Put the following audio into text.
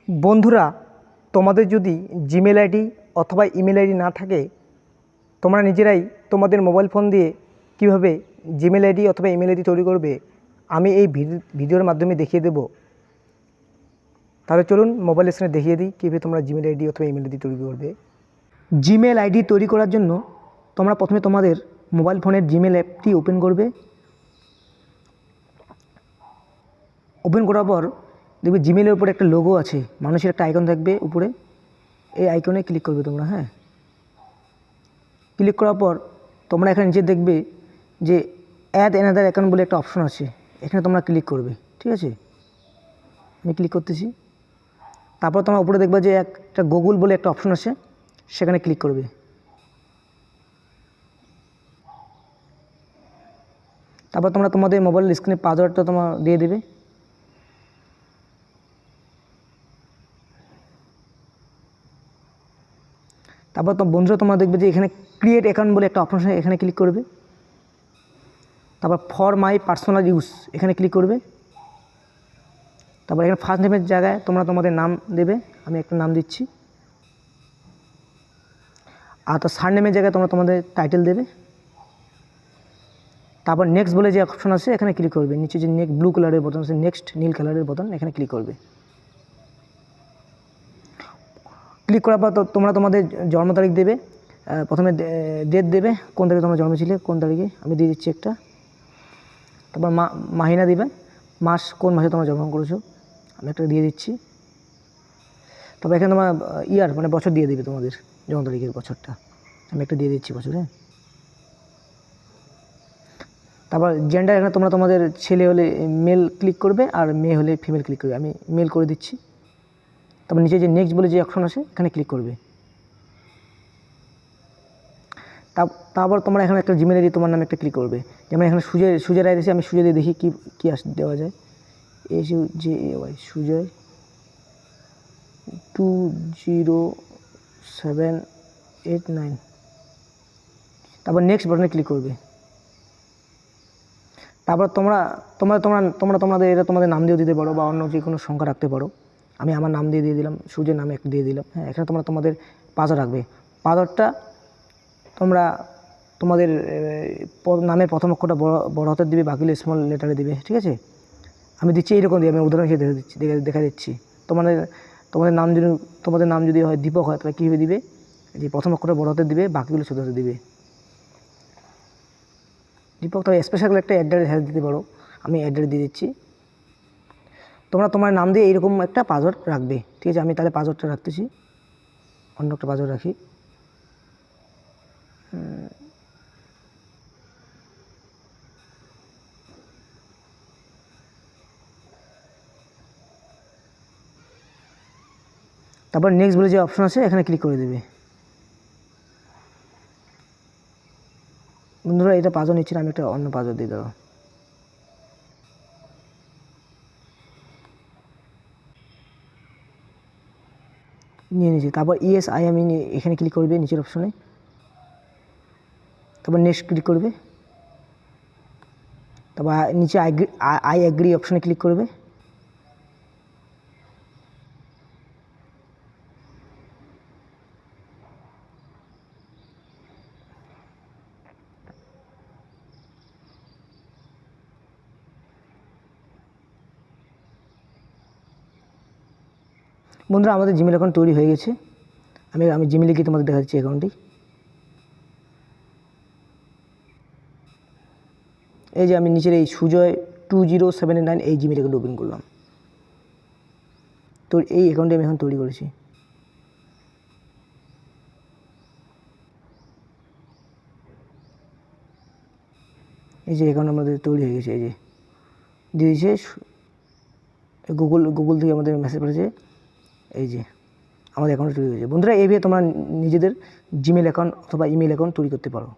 বন্ধুরা, তোমাদের যদি জিমেল আইডি অথবা ইমেল আইডি না থাকে, তোমরা নিজেরাই তোমাদের মোবাইল ফোন দিয়ে কীভাবে জিমেল আইডি অথবা ইমেল আইডি তৈরি করবে আমি এই ভিডিওর মাধ্যমে দেখিয়ে দেব। তাহলে চলুন মোবাইল স্ক্রিনে দেখিয়ে দিই কীভাবে তোমরা জিমেল আইডি অথবা ইমেল আইডি তৈরি করবে। জিমেল আইডি তৈরি করার জন্য তোমরা প্রথমে তোমাদের মোবাইল ফোনের জিমেল অ্যাপটি ওপেন করবে। ওপেন করার পর দেখবে জিমেলের উপরে একটা লোগো আছে, মানুষের একটা আইকন থাকবে উপরে, এই আইকনে ক্লিক করবে তোমরা। ক্লিক করার পর তোমরা এখানে নিচে দেখবে যে অ্যাড অ্যানাদার অ্যাকাউন্ট বলে একটা অপশন আছে, এখানে তোমরা ক্লিক করবে। ঠিক আছে, আমি ক্লিক করতেছি। তারপর তোমরা উপরে দেখবে যে একটা গুগল বলে একটা অপশন আছে, সেখানে ক্লিক করবে। তারপর তোমরা তোমাদের মোবাইল স্ক্রিনে পাসওয়ার্ডটা তোমরা দিয়ে দেবে। তারপর তো বন্ধুরা তোমরা দেখবে যে এখানে ক্রিয়েট অ্যাকাউন্ট বলে একটা অপশন আছে, এখানে ক্লিক করবে। তারপর ফর মাই পার্সোনাল ইউজ এখানে ক্লিক করবে। তারপর এখানে ফার্স্ট নেমের জায়গায় তোমরা তোমাদের নাম দেবে, আমি একটা নাম দিচ্ছি। আর তো সার নেমের জায়গায় তোমরা তোমাদের টাইটেল দেবে। তারপর নেক্সট বলে যে অপশন আছে, এখানে ক্লিক করবে। নিচে যে ব্লু কালারের বোতাম আছে, নেক্সট নীল কালারের বোতাম, এখানে ক্লিক করবে। ক্লিক করার পর তোমরা তোমাদের জন্ম তারিখ দেবে। প্রথমে ডেট দেবে, কোন তারিখে তোমরা জন্মেছিলে, কোন তারিখে, আমি দিয়ে দিচ্ছি একটা। তারপর মাহিনা দিবে, মাস কোন মাসে তোমরা জন্মগ্রহণ করেছো, আমি একটা দিয়ে দিচ্ছি। তারপর এখানে তোমার ইয়ার মানে বছর দিয়ে দেবে, তোমাদের জন্ম তারিখের বছরটা আমি একটা দিয়ে দিচ্ছি, বছর। তারপর জেন্ডার, এখানে তোমরা তোমাদের ছেলে হলে মেল ক্লিক করবে আর মেয়ে হলে ফিমেল ক্লিক করবে, আমি মেল করে দিচ্ছি। তারপর নিচে যে নেক্সট বলে যে অপশন আছে, এখানে ক্লিক করবে। তারপর তোমরা এখানে একটা জিমেল আইডি তোমার নামে একটা ক্লিক করবে। যেমন এখানে সুজয় রায় দিয়েছে, আমি সুজয় দিয়ে দেখি কী দেওয়া যায়। SUJAY সুজয় 20789। তারপর নেক্সট বাটনে ক্লিক করবে। তারপর তোমাদের এটা তোমাদের নাম দিয়েও দিতে পারো বা অন্য যে কোনো সংখ্যা রাখতে পারো। আমি আমার নাম দিয়ে দিলাম, সুজয়ের নামে একটা দিয়ে দিলাম। এখানে তোমরা তোমাদের পাসওয়ার্ড রাখবে। পাসওয়ার্ডটা তোমরা তোমাদের নামের প্রথম অক্ষরটা বড় হাতের দিবে, বাকিগুলো স্মল লেটারে দিবে। ঠিক আছে, আমি দিচ্ছি এইরকম দিয়ে, আমি উদাহরণ হিসেবে দেখা দিচ্ছি। তোমাদের নাম যদি হয় দীপক হয়, তাহলে কীভাবে দিবে, যে প্রথম অক্ষরটা বড় হাতের দিবে, বাকিগুলো ছোটো হাতে দিবে। দীপক, তবে স্পেশাল একটা অ্যাড্রেস দিতে পারো, আমি অ্যাড্রেস দিয়ে দিচ্ছি। তোমরা তোমার নাম দিয়ে এইরকম একটা পাসওয়ার্ড রাখবে। ঠিক আছে, আমি তাহলে পাসওয়ার্ডটা রাখতেছি, অন্য একটা পাসওয়ার্ড রাখি। তারপর নেক্সট বলে যে অপশন আছে, এখানে ক্লিক করে দেবে। বন্ধুরা, এটা পাসওয়ার্ড নিচ্ছে না, আমি একটা অন্য পাসওয়ার্ড দিয়ে দেবো। নিয়ে নিয়েছি। তারপর ইয়েস আই এম ইন এখানে ক্লিক করবে, নিচের অপশনে। তারপর নেক্সট ক্লিক করবে। তারপর নিচে আই অ্যাগ্রি অপশনে ক্লিক করবে। বন্ধুরা, আমাদের জিমেল অ্যাকাউন্ট তৈরি হয়ে গেছে। আমি জিমেলে গিয়ে তোমাদের দেখাচ্ছি অ্যাকাউন্টটি। এই যে আমি নিচের এই সুজয় 2079 এই জিমেল অ্যাকাউন্ট ওপেন করলাম। তো এই অ্যাকাউন্টটি আমি এখন তৈরি করেছি। এই যে অ্যাকাউন্ট আমাদের তৈরি হয়ে গেছে, এই যে দিয়ে দিয়েছে গুগল থেকে আমাদের মেসেজ করেছে, এই যে আমাদের অ্যাকাউন্ট তৈরি হয়েছে। বন্ধুরা, এইভাবে তোমরা নিজেদের জিমেল অ্যাকাউন্ট অথবা ইমেল অ্যাকাউন্ট তৈরি করতে পারো।